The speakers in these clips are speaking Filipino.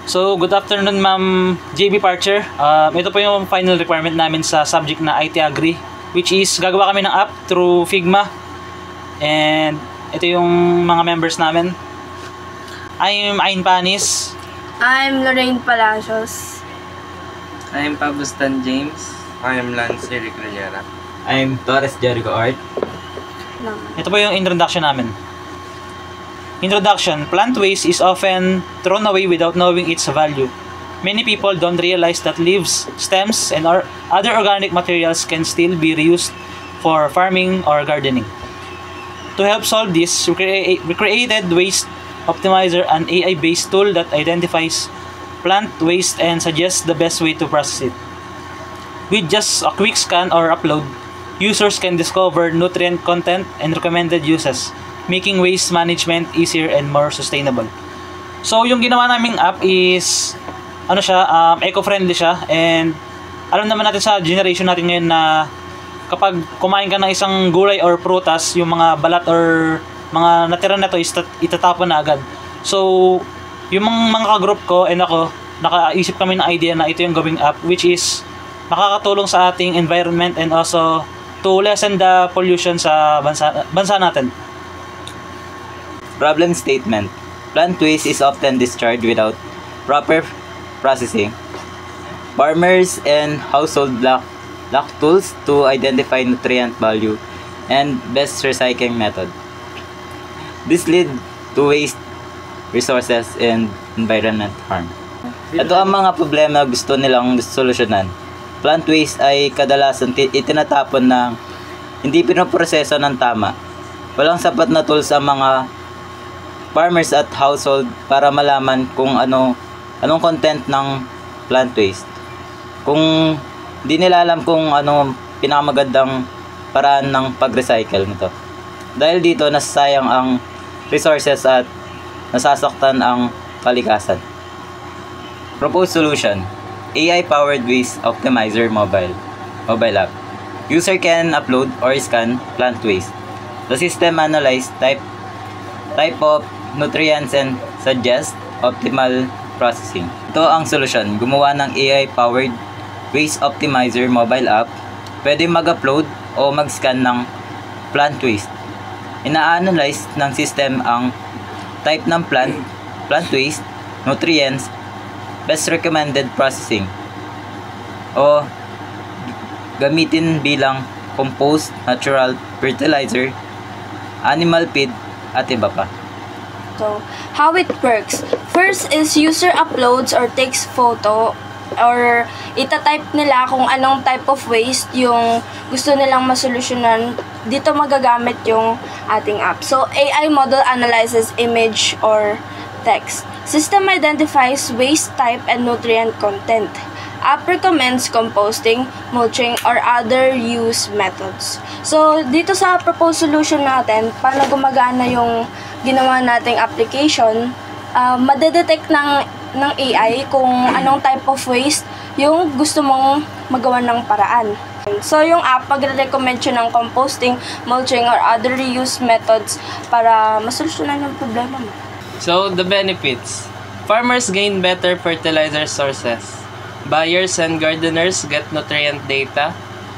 So, good afternoon, Ma'am JB Parcher. Ito po yung final requirement namin sa subject na IT Agri, which is gagawa kami ng app through Figma. And ito yung mga members namin. I'm Ain Panis. I'm Lorraine Palacios. I'm Pabustan James. I'm Lance Eric Rillera. I'm Torres Jericho Art. Ito po yung introduction namin. Introduction. Plant waste is often thrown away without knowing its value. Many people don't realize that leaves, stems, and other organic materials can still be reused for farming or gardening. To help solve this, we created Waste Optimizer, an AI-based tool that identifies plant waste and suggests the best way to process it. With just a quick scan or upload, users can discover nutrient content and recommended uses, making waste management easier and more sustainable. So, yung ginawa naming app is eco-friendly siya, and alam naman natin sa generation natin ngayon na kapag kumain ka ng isang gulay or prutas, yung mga balat or mga natira na to is itatapon na agad. So, yung mga ka-group ko and ako, nakaisip kami ng idea na ito yung gawing app, which is makakatulong sa ating environment and also to lessen the pollution sa bansa natin. Problem statement. Plant waste is often discharged without proper processing. Farmers and household lack tools to identify nutrient value and best recycling method. This lead to waste, resources, and environment harm. Ito ang mga problema gusto nilang solusyonan. Plant waste ay kadalasan itinatapon ng hindi pinoproseso ng tama. Walang sapat na tools ang mga farmers at household para malaman kung anong content ng plant waste. Kung di nila alam kung ano pinakamagandang paraan ng pag-recycle nito. Dahil dito nasasayang ang resources at nasasaktan ang kalikasan. Proposed solution: AI-powered Waste Optimizer mobile app. User can upload or scan plant waste. The system analyzes type of nutrients and suggest optimal processing. Ito ang solusyon. Gumawa ng AI-powered Waste Optimizer mobile app. Pwede mag-upload o mag-scan ng plant waste. Ina-analyze ng system ang type ng plant waste, nutrients, best recommended processing, o gamitin bilang compost, natural fertilizer, animal feed, at iba pa. So, how it works. First is user uploads or takes photo or ita-type nila kung anong type of waste yung gusto nilang masolusyonan. Dito magagamit yung ating app. So, AI model analyzes image or text. System identifies waste type and nutrient content. App recommends composting, mulching, or other use methods. So, dito sa proposed solution natin, paano gumagana yung ginawa nating application, madedetect ng AI kung anong type of waste yung gusto mong magawa ng paraan. So, yung app, magre-recommend siya ng composting, mulching, or other reuse methods para masolusyonan yung problema mo. So, the benefits. Farmers gain better fertilizer sources. Buyers and gardeners get nutrient data.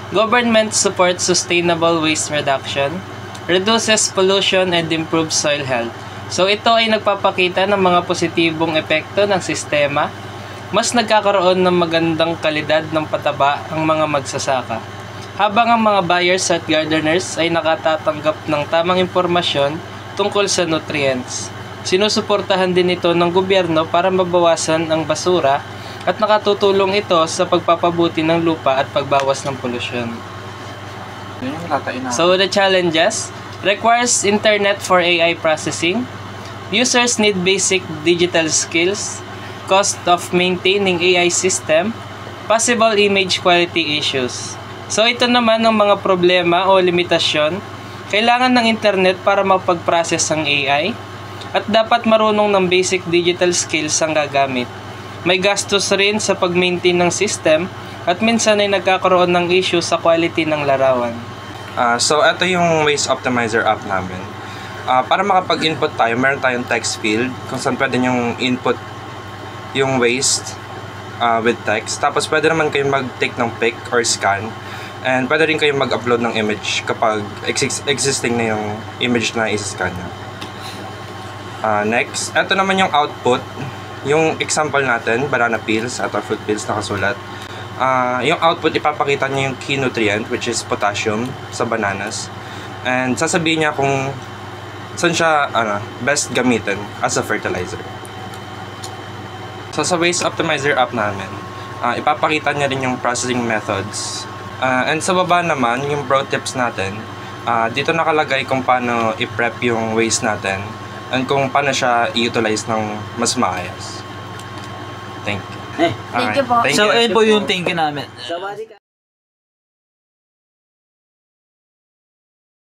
Government supports sustainable waste reduction. Reduces pollution and improves soil health. So, ito ay nagpapakita ng mga positibong epekto ng sistema. Mas nagkakaroon ng magandang kalidad ng pataba ang mga magsasaka. Habang ang mga buyers at gardeners ay nakatatanggap ng tamang impormasyon tungkol sa nutrients. Sinusuportahan din ito ng gobyerno para mabawasan ang basura at nakatutulong ito sa pagpapabuti ng lupa at pagbawas ng polusyon. So the challenges: requires internet for AI processing. Users need basic digital skills. Cost of maintaining AI system. Possible image quality issues. So ito naman ang mga problema o limitasyon. Kailangan ng internet para mapag-process ang AI. At dapat marunong ng basic digital skills ang gagamit. May gastos rin sa pag-maintain ng system at minsan ay nagkakaroon ng issue sa quality ng larawan. So, ito yung Waste Optimizer app namin. Para makapag-input tayo, meron tayong text field kung saan pwede nyong input yung waste with text. Tapos pwede naman kayong mag-take ng pic or scan. And pwede rin kayong mag-upload ng image kapag existing na yung image na i-scan nyo. Next, ito naman yung output. Yung example natin, banana peels at fruit peels nakasulat. Yung output, ipapakita niya yung key nutrient, which is potassium sa bananas. And sasabihin niya kung saan siya best gamitin as a fertilizer. So sa Waste Optimizer app namin, ipapakita niya rin yung processing methods. And sa baba naman, yung pro tips natin, dito nakalagay kung paano i-prep yung waste natin and kung paano siya i-utilize ng mas maayos. Thank you. Thank you po. So, ayun po yung thinking namin.